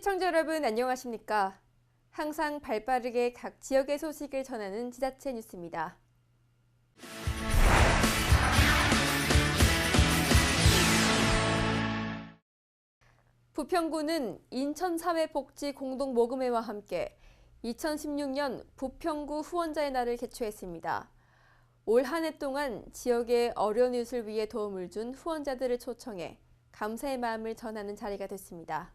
시청자 여러분 안녕하십니까? 항상 발빠르게 각 지역의 소식을 전하는 지자체 뉴스입니다. 부평구는 인천사회복지공동모금회와 함께 2016년 부평구 후원자의 날을 개최했습니다. 올 한 해 동안 지역의 어려운 이웃을 위해 도움을 준 후원자들을 초청해 감사의 마음을 전하는 자리가 됐습니다.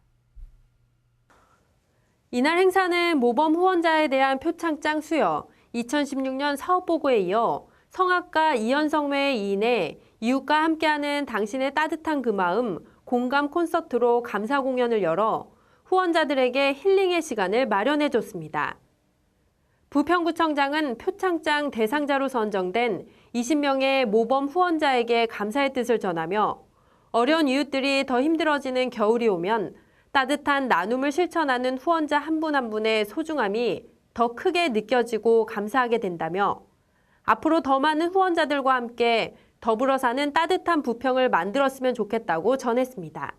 이날 행사는 모범 후원자에 대한 표창장 수여, 2016년 사업보고에 이어 성악가 이현성매의 이인의 이웃과 함께하는 당신의 따뜻한 그 마음 공감 콘서트로 감사 공연을 열어 후원자들에게 힐링의 시간을 마련해줬습니다. 부평구청장은 표창장 대상자로 선정된 20명의 모범 후원자에게 감사의 뜻을 전하며 어려운 이웃들이 더 힘들어지는 겨울이 오면 따뜻한 나눔을 실천하는 후원자 한 분 한 분의 소중함이 더 크게 느껴지고 감사하게 된다며 앞으로 더 많은 후원자들과 함께 더불어 사는 따뜻한 부평을 만들었으면 좋겠다고 전했습니다.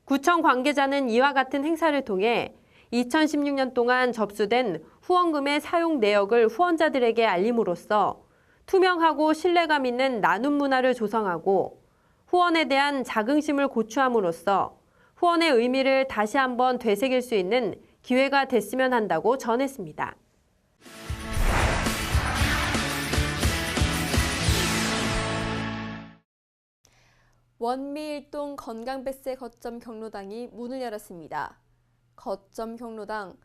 구청 관계자는 이와 같은 행사를 통해 2016년 동안 접수된 후원금의 사용 내역을 후원자들에게 알림으로써 투명하고 신뢰감 있는 나눔 문화를 조성하고 후원에 대한 자긍심을 고취함으로써 후원의 의미를 다시 한번 되새길 수 있는 기회가 됐으면 한다고 전했습니다. 원미일동 건강백세 거점 경로당이 문을 열었습니다. 거점 경로당,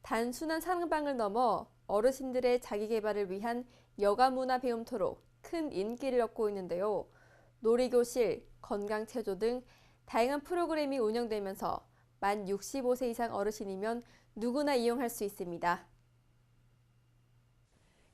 단순한 사랑방을 넘어 어르신들의 자기개발을 위한 여가문화 배움터로 큰 인기를 얻고 있는데요. 놀이교실, 건강체조 등 다양한 프로그램이 운영되면서 만 65세 이상 어르신이면 누구나 이용할 수 있습니다.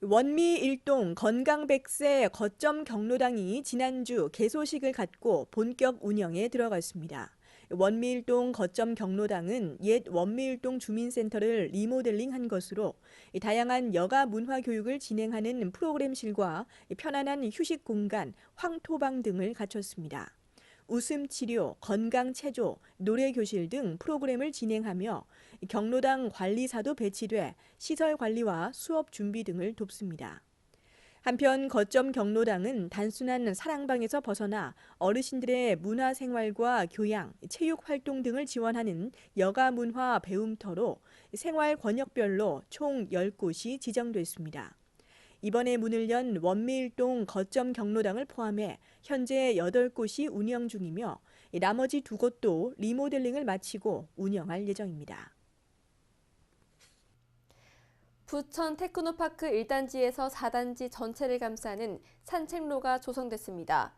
원미일동 건강백세 거점 경로당이 지난주 개소식을 갖고 본격 운영에 들어갔습니다. 원미일동 거점 경로당은 옛 원미일동 주민센터를 리모델링한 것으로 다양한 여가 문화 교육을 진행하는 프로그램실과 편안한 휴식 공간, 황토방 등을 갖췄습니다. 웃음치료, 건강체조, 노래교실 등 프로그램을 진행하며 경로당 관리사도 배치돼 시설 관리와 수업 준비 등을 돕습니다. 한편 거점 경로당은 단순한 사랑방에서 벗어나 어르신들의 문화생활과 교양, 체육활동 등을 지원하는 여가문화 배움터로 생활 권역별로 총 10곳이 지정됐습니다. 이번에 문을 연 원미일동 거점 경로당을 포함해 현재 8곳이 운영 중이며 나머지 2곳도 리모델링을 마치고 운영할 예정입니다. 부천 테크노파크 1단지에서 4단지 전체를 감싸는 산책로가 조성됐습니다.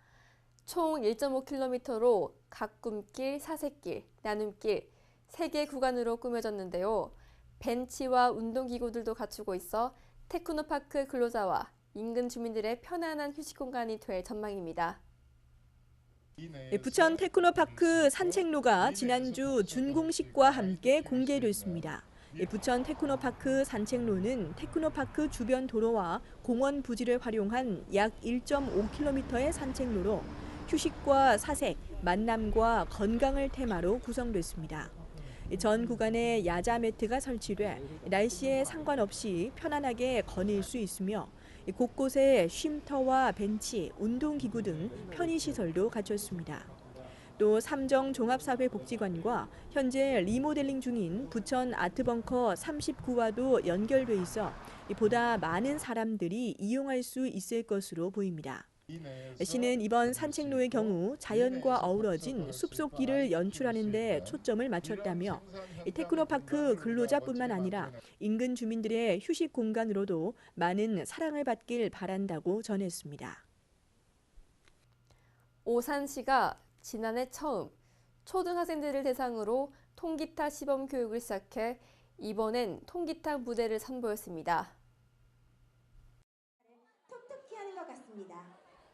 총 1.5km로 가꿈길, 사색길, 나눔길 3개 구간으로 꾸며졌는데요. 벤치와 운동기구들도 갖추고 있어 테크노파크 근로자와 인근 주민들의 편안한 휴식 공간이 될 전망입니다. 부천 테크노파크 산책로가 지난주 준공식과 함께 공개됐습니다. 부천 테크노파크 산책로는 테크노파크 주변 도로와 공원 부지를 활용한 약 1.5km의 산책로로 휴식과 사색, 만남과 건강을 테마로 구성됐습니다. 전 구간에 야자 매트가 설치돼 날씨에 상관없이 편안하게 거닐 수 있으며 곳곳에 쉼터와 벤치, 운동기구 등 편의시설도 갖췄습니다. 또 삼정 종합사회복지관과 현재 리모델링 중인 부천 아트벙커 39와도 연결돼 있어 보다 많은 사람들이 이용할 수 있을 것으로 보입니다. 시는 이번 산책로의 경우 자연과 어우러진 숲속길을 연출하는 데 초점을 맞췄다며 테크노파크 근로자뿐만 아니라 인근 주민들의 휴식 공간으로도 많은 사랑을 받길 바란다고 전했습니다. 오산시가 지난해 처음 초등학생들을 대상으로 통기타 시범 교육을 시작해 이번엔 통기타 무대를 선보였습니다.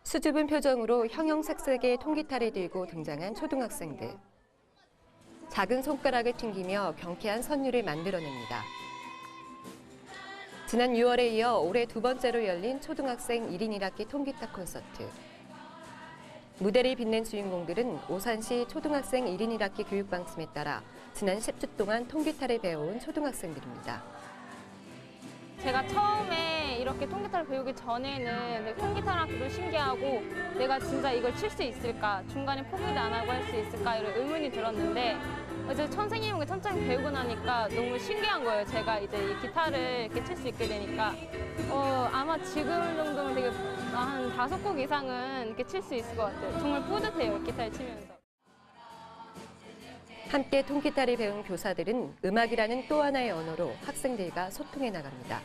수줍은 표정으로 형형색색의 통기타를 들고 등장한 초등학생들. 작은 손가락을 튕기며 경쾌한 선율을 만들어냅니다. 지난 6월에 이어 올해 2번째로 열린 초등학생 1인 1학기 통기타 콘서트. 무대를 빛낸 주인공들은 오산시 초등학생 1인 1학기 교육방침에 따라 지난 10주 동안 통기타를 배워온 초등학생들입니다. 제가 처음에 이렇게 통기타를 배우기 전에는 통기타를 하기도 신기하고 내가 진짜 이걸 칠 수 있을까, 중간에 포기도 안 하고 할 수 있을까 이런 의문이 들었는데 이제 선생님과 천천히 배우고 나니까 너무 신기한 거예요. 제가 이제 이 기타를 이렇게 칠 수 있게 되니까 아마 지금 정도면 되게 한 5곡 이상은 이렇게 칠 수 있을 것 같아요. 정말 뿌듯해요, 기타를 치면서. 함께 통기타를 배운 교사들은 음악이라는 또 하나의 언어로 학생들과 소통해 나갑니다.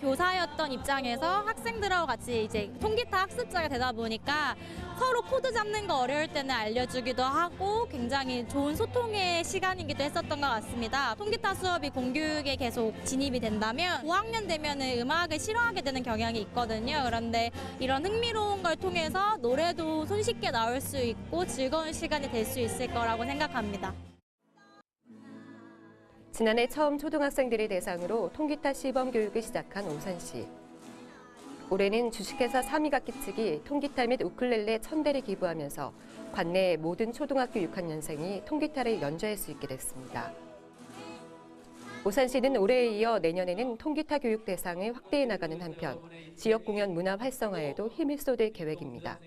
교사였던 입장에서 학생들하고 같이 이제 통기타 학습자가 되다 보니까 서로 코드 잡는 거 어려울 때는 알려주기도 하고 굉장히 좋은 소통의 시간이기도 했었던 것 같습니다. 통기타 수업이 공교육에 계속 진입이 된다면 5학년 되면은 음악을 싫어하게 되는 경향이 있거든요. 그런데 이런 흥미로운 걸 통해서 노래도 손쉽게 나올 수 있고 즐거운 시간이 될 수 있을 거라고 생각합니다. 지난해 처음 초등학생들을 대상으로 통기타 시범 교육을 시작한 오산시. 올해는 주식회사 3위학기 측이 통기타 및 우쿨렐레 1000대를 기부하면서 관내 모든 초등학교 6학년생이 통기타를 연주할 수 있게 됐습니다. 오산시는 올해에 이어 내년에는 통기타 교육 대상을 확대해 나가는 한편 지역 공연 문화 활성화에도 힘을 쏟을 계획입니다.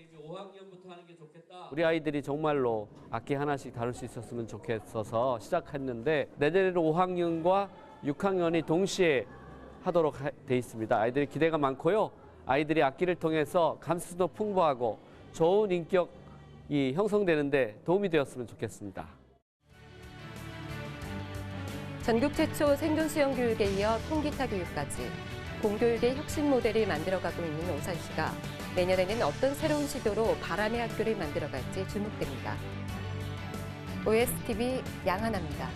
우리 아이들이 정말로 악기 하나씩 다룰 수 있었으면 좋겠어서 시작했는데 내년에는 5학년과 6학년이 동시에 하도록 돼 있습니다. 아이들이 기대가 많고요. 아이들이 악기를 통해서 감수도 풍부하고 좋은 인격이 형성되는데 도움이 되었으면 좋겠습니다. 전국 최초 생존 수영 교육에 이어 통기타 교육까지 공교육의 혁신 모델을 만들어가고 있는 오산시가 내년에는 어떤 새로운 시도로 바람의 학교를 만들어갈지 주목됩니다. OSTV 양하나입니다.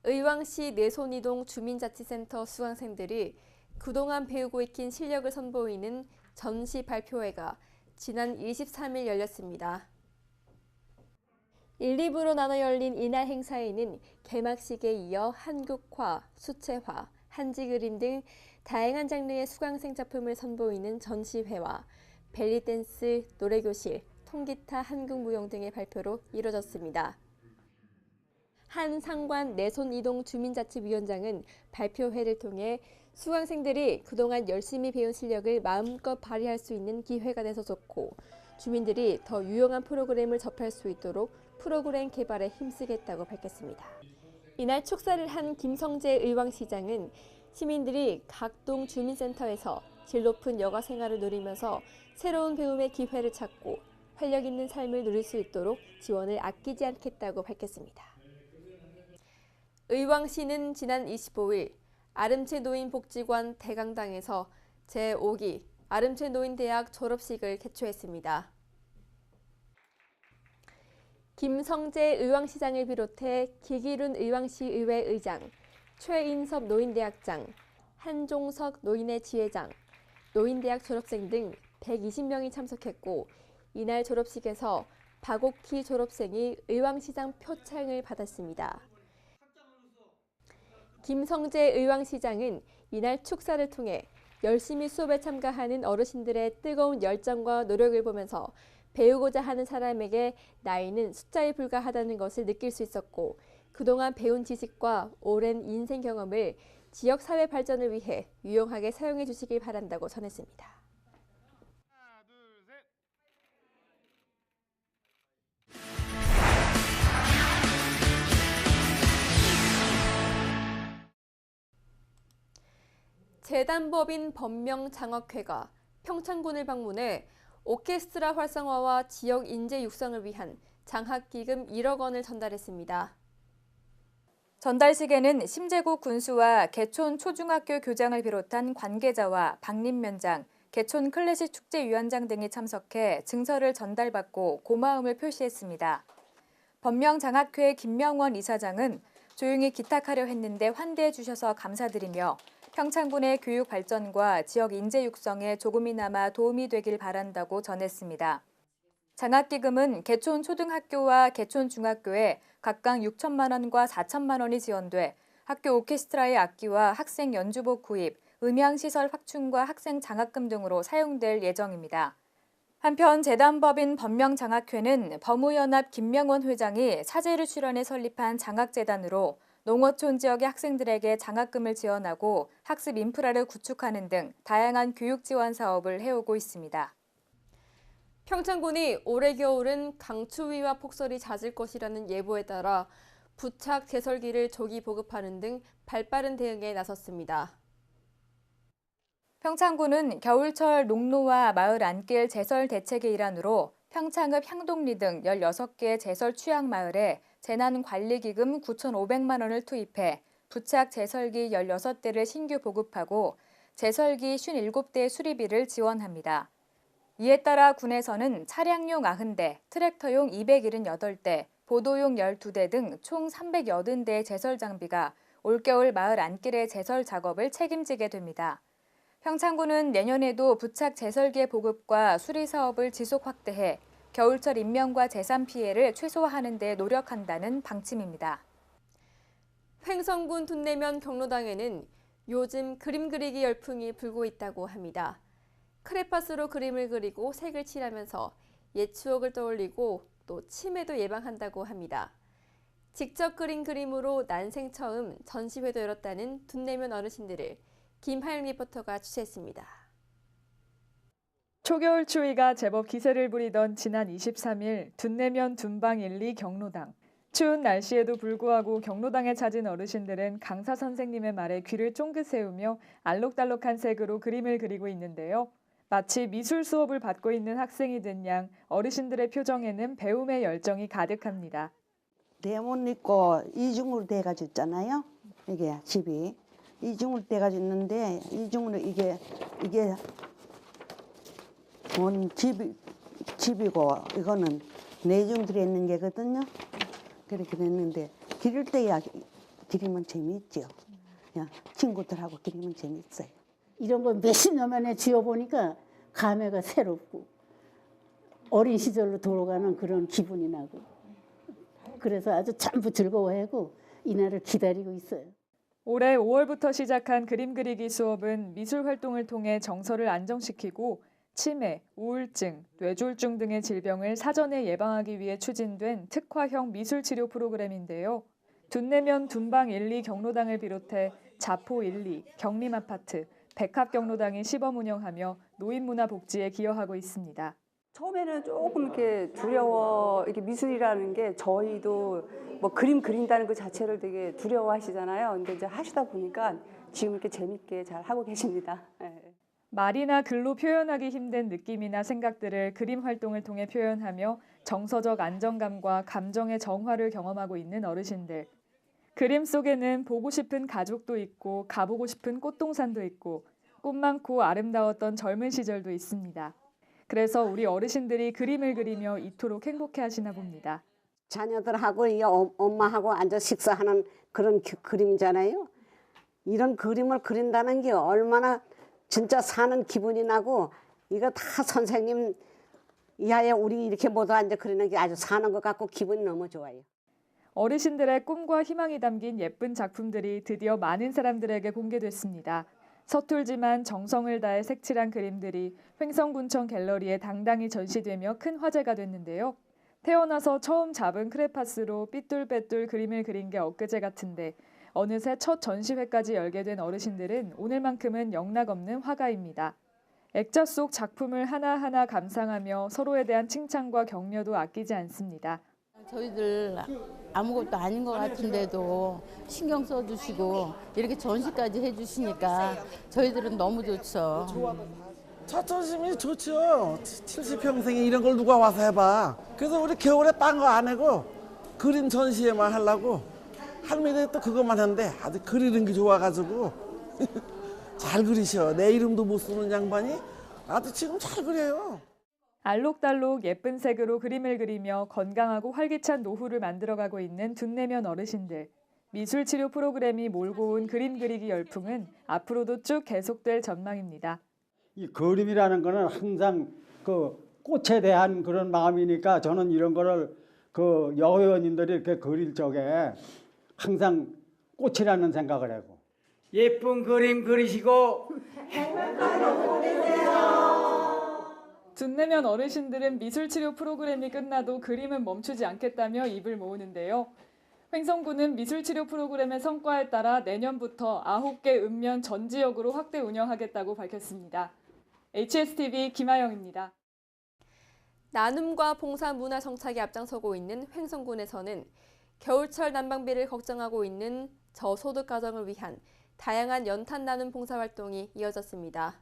의왕시 내손이동 주민자치센터 수강생들이 그동안 배우고 익힌 실력을 선보이는 전시 발표회가 지난 23일 열렸습니다. 1, 2부로 나눠 열린 이날 행사에는 개막식에 이어 한국화, 수채화, 한지그림 등 다양한 장르의 수강생 작품을 선보이는 전시회와 벨리댄스, 노래교실, 통기타, 한국무용 등의 발표로 이뤄졌습니다. 한상관 내손이동 주민자치위원장은 발표회를 통해 수강생들이 그동안 열심히 배운 실력을 마음껏 발휘할 수 있는 기회가 돼서 좋고 주민들이 더 유용한 프로그램을 접할 수 있도록 프로그램 개발에 힘쓰겠다고 밝혔습니다. 이날 축사를 한 김성재 의왕시장은 시민들이 각동 주민센터에서 질 높은 여가 생활을 누리면서 새로운 배움의 기회를 찾고 활력 있는 삶을 누릴 수 있도록 지원을 아끼지 않겠다고 밝혔습니다. 의왕시는 지난 25일 아름채 노인복지관 대강당에서 제5기 아름채 노인대학 졸업식을 개최했습니다. 김성재 의왕시장을 비롯해 기기룬 의왕시의회 의장, 최인섭 노인대학장, 한종석 노인회 지회장, 노인대학 졸업생 등 120명이 참석했고 이날 졸업식에서 박옥희 졸업생이 의왕시장 표창을 받았습니다. 김성재 의왕시장은 이날 축사를 통해 열심히 수업에 참가하는 어르신들의 뜨거운 열정과 노력을 보면서 배우고자 하는 사람에게 나이는 숫자에 불과하다는 것을 느낄 수 있었고 그동안 배운 지식과 오랜 인생 경험을 지역 사회 발전을 위해 유용하게 사용해 주시길 바란다고 전했습니다. 하나, 둘, 셋. 재단법인 법명장학회가 평창군을 방문해 오케스트라 활성화와 지역 인재 육성을 위한 장학기금 1억 원을 전달했습니다. 전달식에는 심재국 군수와 개촌 초중학교 교장을 비롯한 관계자와 방림면장, 개촌 클래식 축제위원장 등이 참석해 증서를 전달받고 고마움을 표시했습니다. 법명장학회 김명원 이사장은 조용히 기탁하려 했는데 환대해 주셔서 감사드리며 평창군의 교육 발전과 지역 인재 육성에 조금이나마 도움이 되길 바란다고 전했습니다. 장학기금은 개촌 초등학교와 개촌 중학교에 각각 6천만 원과 4천만 원이 지원돼 학교 오케스트라의 악기와 학생 연주복 구입, 음향시설 확충과 학생 장학금 등으로 사용될 예정입니다. 한편 재단법인 법명장학회는 법무연합 김명원 회장이 사재를 출연해 설립한 장학재단으로 농어촌 지역의 학생들에게 장학금을 지원하고 학습 인프라를 구축하는 등 다양한 교육 지원 사업을 해오고 있습니다. 평창군이 올해 겨울은 강추위와 폭설이 잦을 것이라는 예보에 따라 부착 제설기를 조기 보급하는 등 발빠른 대응에 나섰습니다. 평창군은 겨울철 농로와 마을 안길 제설 대책의 일환으로 평창읍 향동리 등 16개의 제설 취약 마을에 재난관리기금 9,500만 원을 투입해 부착 제설기 16대를 신규 보급하고 제설기 57대의 수리비를 지원합니다. 이에 따라 군에서는 차량용 90대, 트랙터용 278대, 보도용 12대 등 총 380대의 제설 장비가 올겨울 마을 안길의 제설 작업을 책임지게 됩니다. 평창군은 내년에도 부착 제설기의 보급과 수리 사업을 지속 확대해 겨울철 인명과 재산 피해를 최소화하는 데 노력한다는 방침입니다. 횡성군 둔내면 경로당에는 요즘 그림 그리기 열풍이 불고 있다고 합니다. 크레파스로 그림을 그리고 색을 칠하면서 옛 추억을 떠올리고 또 치매도 예방한다고 합니다. 직접 그린 그림으로 난생 처음 전시회도 열었다는 둔내면 어르신들을 김하영 리포터가 취재했습니다. 초겨울 추위가 제법 기세를 부리던 지난 23일 둔내면 둔방 1, 2 경로당. 추운 날씨에도 불구하고 경로당에 찾은 어르신들은 강사 선생님의 말에 귀를 쫑긋 세우며 알록달록한 색으로 그림을 그리고 있는데요. 마치 미술 수업을 받고 있는 학생이 된 양 어르신들의 표정에는 배움의 열정이 가득합니다. 대문 있고 이중으로 돼가지고 있잖아요. 이게 집이 이중으로 돼가지고 있는데 이중으로 이게 뭔 집이고 이거는 내중 들어있는 게거든요. 그렇게 됐는데 기를 때야 그리면 재미있죠. 그냥 친구들하고 그리면 재미있어요. 이런 거 몇십 년 만에 지어보니까 감회가 새롭고 어린 시절로 돌아가는 그런 기분이 나고 그래서 아주 전부 즐거워하고 이날을 기다리고 있어요. 올해 5월부터 시작한 그림 그리기 수업은 미술 활동을 통해 정서를 안정시키고 치매, 우울증, 뇌졸중 등의 질병을 사전에 예방하기 위해 추진된 특화형 미술치료 프로그램인데요. 둔내면 둔방 1, 2 경로당을 비롯해 자포 1, 2, 경림아파트, 백합경로당이 시범 운영하며 노인문화 복지에 기여하고 있습니다. 처음에는 조금 이렇게 두려워, 이렇게 미술이라는 게 저희도 뭐 그림 그린다는 그 자체를 되게 두려워하시잖아요. 근데 이제 하시다 보니까 지금 이렇게 재밌게 잘 하고 계십니다. 네. 말이나 글로 표현하기 힘든 느낌이나 생각들을 그림 활동을 통해 표현하며 정서적 안정감과 감정의 정화를 경험하고 있는 어르신들. 그림 속에는 보고 싶은 가족도 있고 가보고 싶은 꽃동산도 있고 꽃 많고 아름다웠던 젊은 시절도 있습니다. 그래서 우리 어르신들이 그림을 그리며 이토록 행복해하시나 봅니다. 자녀들하고 이 엄마하고 앉아 식사하는 그런 그림이잖아요. 이런 그림을 그린다는 게 얼마나 진짜 사는 기분이 나고 이거 다 선생님 이하에 우리 이렇게 모두 앉아 그리는 게 아주 사는 것 같고 기분이 너무 좋아요. 어르신들의 꿈과 희망이 담긴 예쁜 작품들이 드디어 많은 사람들에게 공개됐습니다. 서툴지만 정성을 다해 색칠한 그림들이 횡성군청 갤러리에 당당히 전시되며 큰 화제가 됐는데요. 태어나서 처음 잡은 크레파스로 삐뚤빼뚤 그림을 그린 게 엊그제 같은데 어느새 첫 전시회까지 열게 된 어르신들은 오늘만큼은 영락없는 화가입니다. 액자 속 작품을 하나하나 감상하며 서로에 대한 칭찬과 격려도 아끼지 않습니다. 저희들 아무것도 아닌 것 같은데도 신경 써주시고 이렇게 전시까지 해주시니까 저희들은 너무 좋죠. 자존심이 좋죠. 70평생에 이런 걸 누가 와서 해봐. 그래서 우리 겨울에 딴 거 안 하고 그림 전시회만 하려고 할머니들 또 그것만 하는데 아주 그리는 게 좋아가지고 잘 그리셔. 내 이름도 못 쓰는 양반이 아주 지금 잘 그려요. 알록달록 예쁜 색으로 그림을 그리며 건강하고 활기찬 노후를 만들어가고 있는 둔내면 어르신들. 미술치료 프로그램이 몰고 온 그림 그리기 열풍은 앞으로도 쭉 계속될 전망입니다. 이 그림이라는 거는 항상 그 꽃에 대한 그런 마음이니까 저는 이런 거를 그 여회원님들이 이렇게 그릴 적에 항상 꽃이라는 생각을 하고 예쁜 그림 그리시고 행복한 하루 보내세요. 둔내면 어르신들은 미술치료 프로그램이 끝나도 그림은 멈추지 않겠다며 입을 모으는데요. 횡성군은 미술치료 프로그램의 성과에 따라 내년부터 9개 읍면 전 지역으로 확대 운영하겠다고 밝혔습니다. HSTV 김아영입니다. 나눔과 봉사 문화 정착에 앞장서고 있는 횡성군에서는 겨울철 난방비를 걱정하고 있는 저소득 가정을 위한 다양한 연탄 나눔 봉사 활동이 이어졌습니다.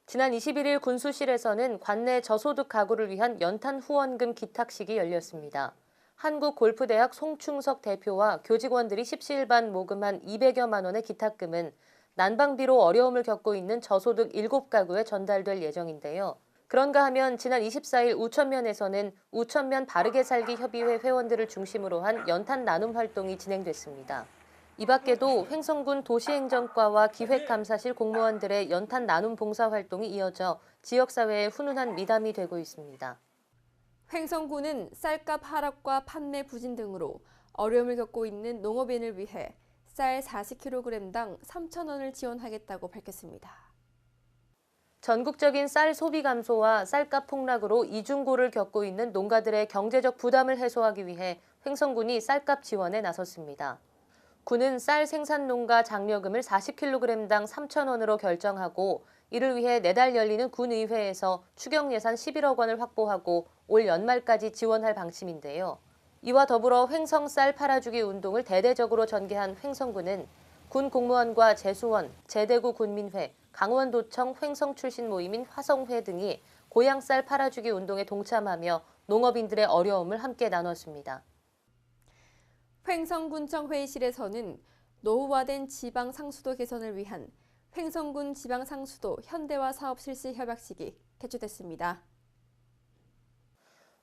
지난 21일 군수실에서는 관내 저소득 가구를 위한 연탄 후원금 기탁식이 열렸습니다. 한국골프대학 송충석 대표와 교직원들이 십시일반 모금한 200여만 원의 기탁금은 난방비로 어려움을 겪고 있는 저소득 7가구에 전달될 예정인데요. 그런가 하면 지난 24일 우천면에서는 우천면 바르게 살기 협의회 회원들을 중심으로 한 연탄 나눔 활동이 진행됐습니다. 이 밖에도 횡성군 도시행정과와 기획감사실 공무원들의 연탄 나눔 봉사 활동이 이어져 지역사회에 훈훈한 미담이 되고 있습니다. 횡성군은 쌀값 하락과 판매 부진 등으로 어려움을 겪고 있는 농업인을 위해 쌀 40kg당 3,000원을 지원하겠다고 밝혔습니다. 전국적인 쌀 소비 감소와 쌀값 폭락으로 이중고를 겪고 있는 농가들의 경제적 부담을 해소하기 위해 횡성군이 쌀값 지원에 나섰습니다. 군은 쌀 생산 농가 장려금을 40kg당 3,000원으로 결정하고 이를 위해 내달 열리는 군의회에서 추경 예산 11억 원을 확보하고 올 연말까지 지원할 방침인데요. 이와 더불어 횡성 쌀 팔아주기 운동을 대대적으로 전개한 횡성군은 군 공무원과 재수원, 제대구 군민회, 강원도청 횡성 출신 모임인 화성회 등이 고향 쌀 팔아주기 운동에 동참하며 농업인들의 어려움을 함께 나눴습니다. 횡성군청 회의실에서는 노후화된 지방 상수도 개선을 위한 횡성군 지방상수도 현대화 사업 실시 협약식이 개최됐습니다.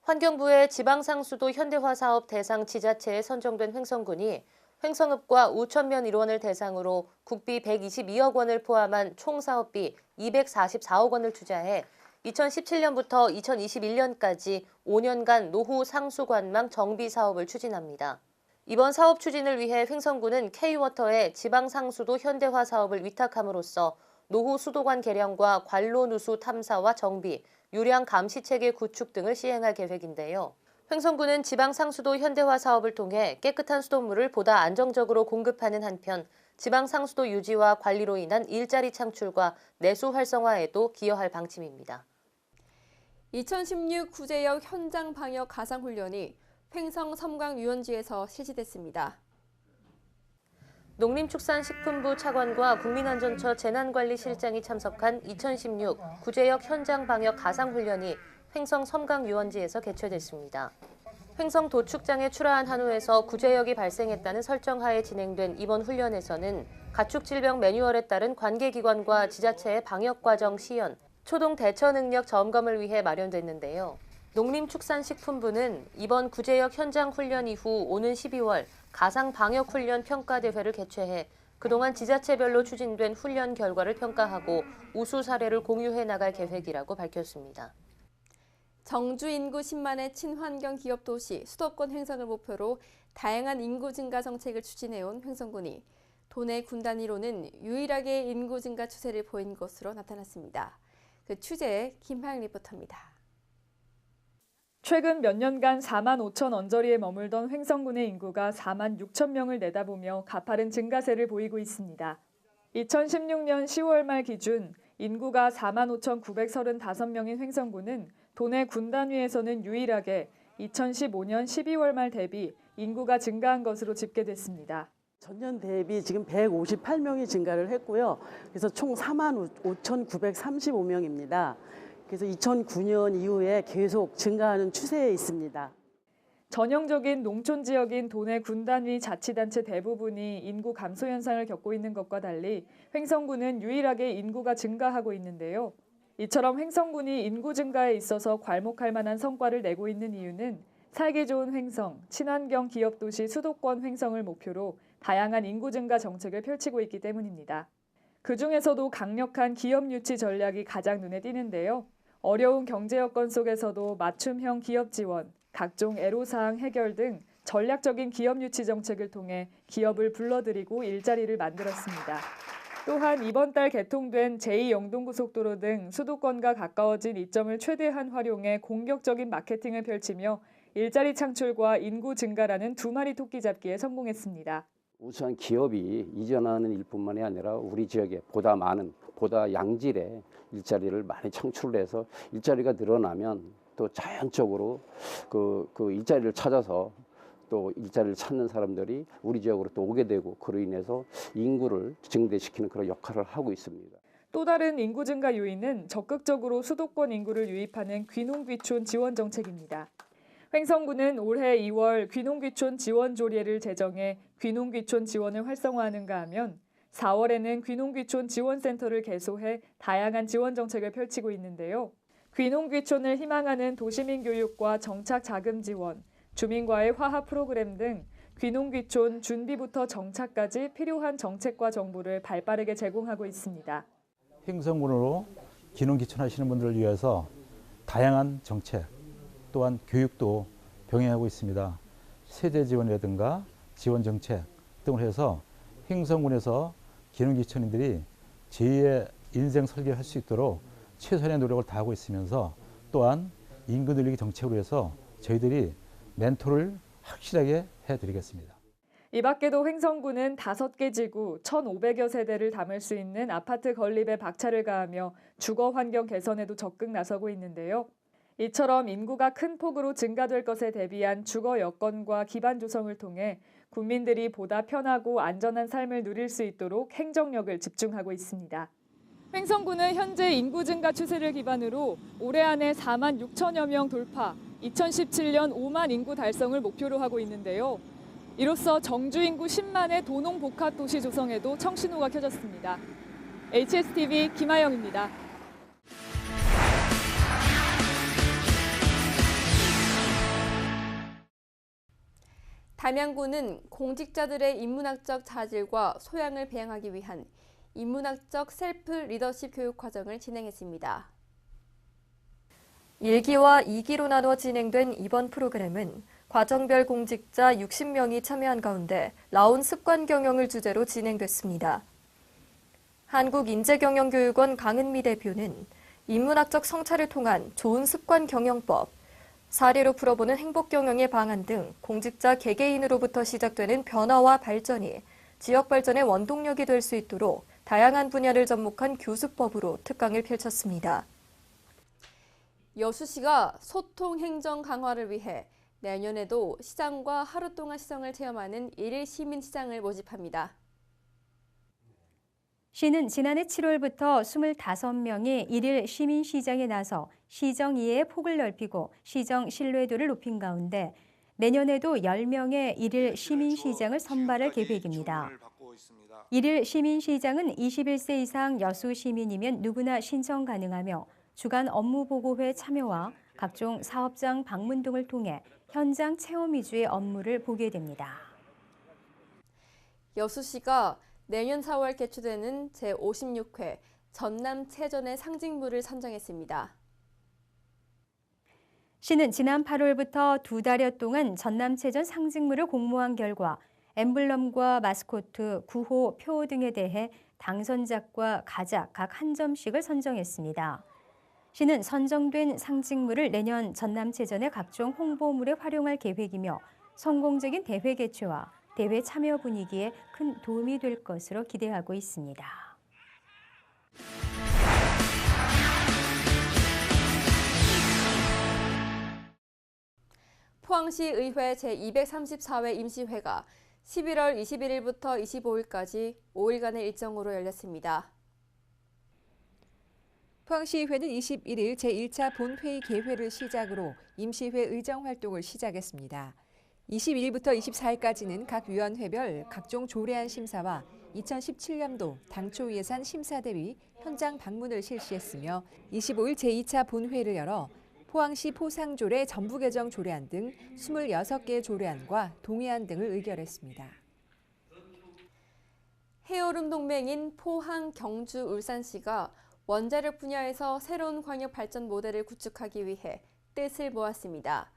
환경부의 지방상수도 현대화 사업 대상 지자체에 선정된 횡성군이 횡성읍과 우천면 일원을 대상으로 국비 122억 원을 포함한 총 사업비 244억 원을 투자해 2017년부터 2021년까지 5년간 노후 상수관망 정비 사업을 추진합니다. 이번 사업 추진을 위해 횡성군은 K워터에 지방상수도 현대화 사업을 위탁함으로써 노후 수도관 개량과 관로 누수 탐사와 정비, 유량 감시체계 구축 등을 시행할 계획인데요. 횡성군은 지방상수도 현대화 사업을 통해 깨끗한 수돗물을 보다 안정적으로 공급하는 한편 지방상수도 유지와 관리로 인한 일자리 창출과 내수 활성화에도 기여할 방침입니다. 2016 구제역 현장 방역 가상훈련이 횡성 섬광유원지에서 실시됐습니다. 농림축산식품부 차관과 국민안전처 재난관리실장이 참석한 2016 구제역 현장 방역 가상훈련이 횡성 섬광유원지에서 개최됐습니다. 횡성 도축장에 출하한 한우에서 구제역이 발생했다는 설정하에 진행된 이번 훈련에서는 가축질병 매뉴얼에 따른 관계기관과 지자체의 방역과정 시연, 초동 대처 능력 점검을 위해 마련됐는데요. 농림축산식품부는 이번 구제역 현장 훈련 이후 오는 12월 가상방역훈련 평가대회를 개최해 그동안 지자체별로 추진된 훈련 결과를 평가하고 우수 사례를 공유해 나갈 계획이라고 밝혔습니다. 정주 인구 10만의 친환경 기업 도시 수도권 횡성을 목표로 다양한 인구 증가 정책을 추진해온 횡성군이 도내 군 단위로는 유일하게 인구 증가 추세를 보인 것으로 나타났습니다. 그 취재에 김하영 리포터입니다. 최근 몇 년간 4만 5천 언저리에 머물던 횡성군의 인구가 4만 6천 명을 내다보며 가파른 증가세를 보이고 있습니다. 2016년 10월 말 기준 인구가 4만 5,935명인 횡성군은 도내 군 단위에서는 유일하게 2015년 12월 말 대비 인구가 증가한 것으로 집계됐습니다. 전년 대비 지금 158명이 증가를 했고요. 그래서 총 4만 5,935명입니다. 그래서 2009년 이후에 계속 증가하는 추세에 있습니다. 전형적인 농촌 지역인 도내 군 단위 자치단체 대부분이 인구 감소 현상을 겪고 있는 것과 달리 횡성군은 유일하게 인구가 증가하고 있는데요. 이처럼 횡성군이 인구 증가에 있어서 괄목할 만한 성과를 내고 있는 이유는 살기 좋은 횡성, 친환경 기업도시 수도권 횡성을 목표로 다양한 인구 증가 정책을 펼치고 있기 때문입니다. 그중에서도 강력한 기업 유치 전략이 가장 눈에 띄는데요. 어려운 경제 여건 속에서도 맞춤형 기업 지원, 각종 애로사항 해결 등 전략적인 기업 유치 정책을 통해 기업을 불러들이고 일자리를 만들었습니다. 또한 이번 달 개통된 제2영동고속도로 등 수도권과 가까워진 이점을 최대한 활용해 공격적인 마케팅을 펼치며 일자리 창출과 인구 증가라는 두 마리 토끼 잡기에 성공했습니다. 우수한 기업이 이전하는 일뿐만이 아니라 우리 지역에 보다 많은, 보다 양질의 일자리를 많이 창출을 해서 일자리가 늘어나면 또 자연적으로 그 일자리를 찾아서 또 일자리를 찾는 사람들이 우리 지역으로 또 오게 되고 그로 인해서 인구를 증대시키는 그런 역할을 하고 있습니다. 또 다른 인구 증가 요인은 적극적으로 수도권 인구를 유입하는 귀농귀촌 지원 정책입니다. 횡성구는 올해 2월 귀농귀촌 지원 조례를 제정해 귀농귀촌 지원을 활성화하는가 하면 4월에는 귀농귀촌 지원센터를 개소해 다양한 지원 정책을 펼치고 있는데요. 귀농귀촌을 희망하는 도시민 교육과 정착 자금 지원, 주민과의 화합 프로그램 등 귀농귀촌 준비부터 정착까지 필요한 정책과 정보를 발빠르게 제공하고 있습니다. 횡성군으로 귀농귀촌 하시는 분들을 위해서 다양한 정책, 또한 교육도 병행하고 있습니다. 세대 지원이라든가 지원 정책 등을 해서 횡성군에서 귀농귀촌인들이 제2의 인생 설계를 할 수 있도록 최선의 노력을 다하고 있으면서 또한 인구 늘리기 정책으로 해서 저희들이 멘토를 확실하게 해드리겠습니다. 이 밖에도 횡성구는 5개 지구 1,500여 세대를 담을 수 있는 아파트 건립에 박차를 가하며 주거 환경 개선에도 적극 나서고 있는데요. 이처럼 인구가 큰 폭으로 증가될 것에 대비한 주거 여건과 기반 조성을 통해 국민들이 보다 편하고 안전한 삶을 누릴 수 있도록 행정력을 집중하고 있습니다. 횡성구는 현재 인구 증가 추세를 기반으로 올해 안에 4만 6천여 명 돌파, 2017년 5만 인구 달성을 목표로 하고 있는데요. 이로써 정주 인구 10만의 도농 복합 도시 조성에도 청신호가 켜졌습니다. HSTV 김아영입니다. 담양구는 공직자들의 인문학적 자질과 소양을 배양하기 위한 인문학적 셀프 리더십 교육 과정을 진행했습니다. 1기와 2기로 나눠 진행된 이번 프로그램은 과정별 공직자 60명이 참여한 가운데 라운 습관 경영을 주제로 진행됐습니다. 한국인재경영교육원 강은미 대표는 인문학적 성찰을 통한 좋은 습관 경영법, 사례로 풀어보는 행복경영의 방안 등 공직자 개개인으로부터 시작되는 변화와 발전이 지역 발전의 원동력이 될 수 있도록 다양한 분야를 접목한 교수법으로 특강을 펼쳤습니다. 여수시가 소통 행정 강화를 위해 내년에도 시장과 하루 동안 시정을 체험하는 1일 시민시장을 모집합니다. 시는 지난해 7월부터 25명의 1일 시민시장에 나서 시정 이해의 폭을 넓히고 시정 신뢰도를 높인 가운데 내년에도 10명의 1일 시민시장을 선발할 계획입니다. 1일 시민시장은 21세 이상 여수 시민이면 누구나 신청 가능하며 주간 업무보고회 참여와 각종 사업장 방문 등을 통해 현장 체험 위주의 업무를 보게 됩니다. 여수시가 내년 4월 개최되는 제56회 전남체전의 상징물을 선정했습니다. 시는 지난 8월부터 2달여 동안 전남체전 상징물을 공모한 결과 엠블럼과 마스코트, 구호, 표 등에 대해 당선작과 가작 각 한 점씩을 선정했습니다. 시는 선정된 상징물을 내년 전남체전의 각종 홍보물에 활용할 계획이며 성공적인 대회 개최와 대회 참여 분위기에 큰 도움이 될 것으로 기대하고 있습니다. 포항시 의회 제234회 임시회가 11월 21일부터 25일까지 5일간의 일정으로 열렸습니다. 포항시의회는 21일 제1차 본회의 개회를 시작으로 임시회 의정 활동을 시작했습니다. 21일부터 24일까지는 각 위원회별 각종 조례안 심사와 2017년도 당초 예산 심사 대비 현장 방문을 실시했으며 25일 제2차 본회의를 열어 포항시 포상조례 전부 개정 조례안 등 26개의 조례안과 동의안 등을 의결했습니다. 해오름 동맹인 포항, 경주, 울산시가 원자력 분야에서 새로운 광역 발전 모델을 구축하기 위해 뜻을 모았습니다.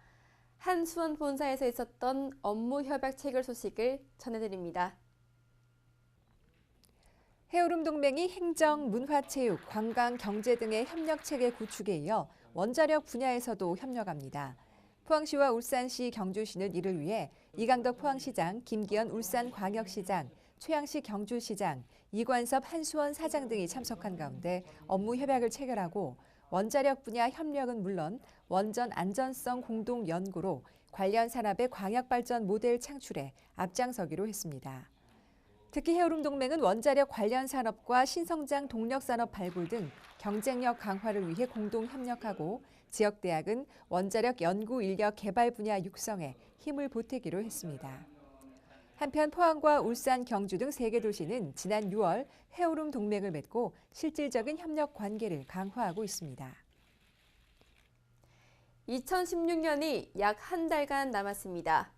한수원 본사에서 있었던 업무 협약 체결 소식을 전해드립니다. 해오름동맹이 행정, 문화체육, 관광, 경제 등의 협력체계 구축에 이어 원자력 분야에서도 협력합니다. 포항시와 울산시, 경주시는 이를 위해 이강덕 포항시장, 김기현 울산광역시장, 최양식 경주시장, 이관섭 한수원 사장 등이 참석한 가운데 업무 협약을 체결하고 원자력 분야 협력은 물론 원전 안전성 공동 연구로 관련 산업의 광역 발전 모델 창출에 앞장서기로 했습니다. 특히 해오름동맹은 원자력 관련 산업과 신성장 동력 산업 발굴 등 경쟁력 강화를 위해 공동 협력하고 지역대학은 원자력 연구 인력 개발 분야 육성에 힘을 보태기로 했습니다. 한편 포항과 울산, 경주 등 3개 도시는 지난 6월 해오름 동맹을 맺고 실질적인 협력 관계를 강화하고 있습니다. 2016년이 약 한 달간 남았습니다.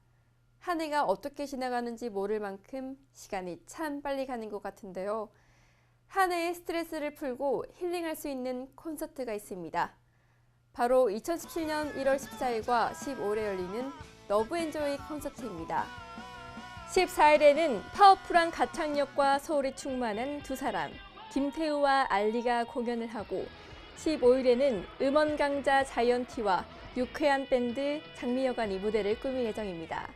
한 해가 어떻게 지나가는지 모를 만큼 시간이 참 빨리 가는 것 같은데요. 한 해의 스트레스를 풀고 힐링할 수 있는 콘서트가 있습니다. 바로 2017년 1월 14일과 15일에 열리는 러브엔조이 콘서트입니다. 14일에는 파워풀한 가창력과 소울이 충만한 두 사람, 김태우와 알리가 공연을 하고 15일에는 음원 강자 자이언티와 유쾌한 밴드 장미여관이 무대를 꾸밀 예정입니다.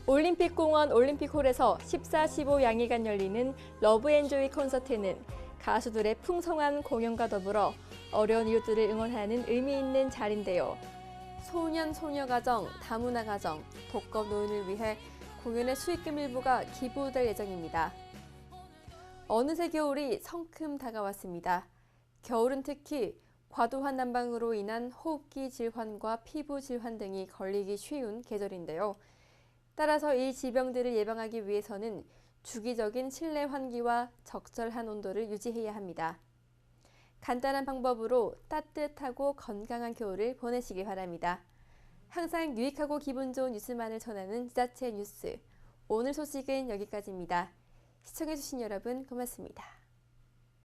올림픽공원 올림픽홀에서 14, 15 양일간 열리는 러브엔조이 콘서트는 가수들의 풍성한 공연과 더불어 어려운 이웃들을 응원하는 의미 있는 자리인데요. 소년, 소녀 가정, 다문화 가정, 독거 노인을 위해 공연의 수익금 일부가 기부될 예정입니다. 어느새 겨울이 성큼 다가왔습니다. 겨울은 특히 과도한 난방으로 인한 호흡기 질환과 피부 질환 등이 걸리기 쉬운 계절인데요. 따라서 이 질병들을 예방하기 위해서는 주기적인 실내 환기와 적절한 온도를 유지해야 합니다. 간단한 방법으로 따뜻하고 건강한 겨울을 보내시기 바랍니다. 항상 유익하고 기분 좋은 뉴스만을 전하는 지자체 뉴스. 오늘 소식은 여기까지입니다. 시청해주신 여러분 고맙습니다.